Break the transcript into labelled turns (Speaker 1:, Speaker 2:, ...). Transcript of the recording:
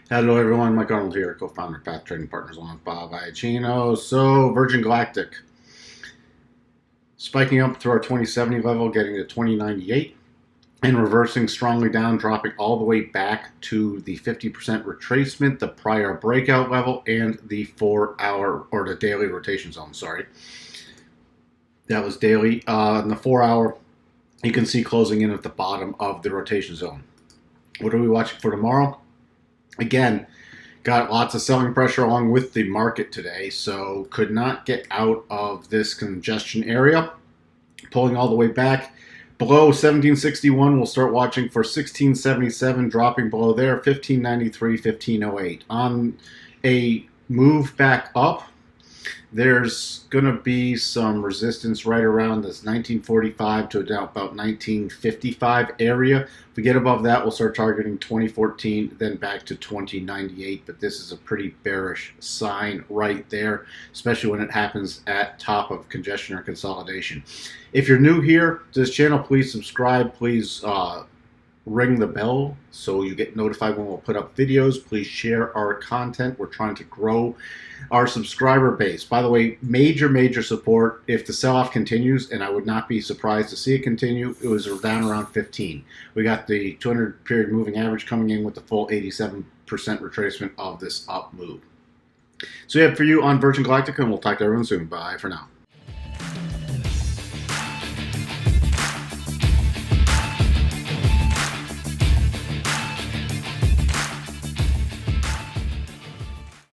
Speaker 1: Hello everyone, Mike Arnold here, co-founder of Path Trading Partners along with Bob Iacchino. So Virgin Galactic spiking up through our 2070 level, getting to 2098 and reversing strongly down, dropping all the way back to the 50% retracement, the prior breakout level, and the 4-hour or the daily rotation zone. Sorry, that was daily. In the 4-hour, you can see closing in at the bottom of the rotation zone. What are we watching for tomorrow? Again, got lots of selling pressure along with the market today, so could not get out of this congestion area. Pulling all the way back below 1761, we'll start watching for 1677, dropping below there, 1593, 1508. On a move back up, there's going to be some resistance right around this 1945 to about 1955 area. If we get above that, we'll start targeting 2014, then back to 2098. But this is a pretty bearish sign right there, especially when it happens at top of congestion or consolidation. If you're new here to this channel, please subscribe. Please ring the bell so you get notified when we'll put up videos. Please share our content. We're trying to grow our subscriber base. By the way, major support if the sell-off continues, and I would not be surprised to see it continue. It was down around 15. We got the 200 period moving average coming in with the full 87% retracement of this up move. So yeah, for you on Virgin Galactic, and we'll talk to everyone soon. Bye for now.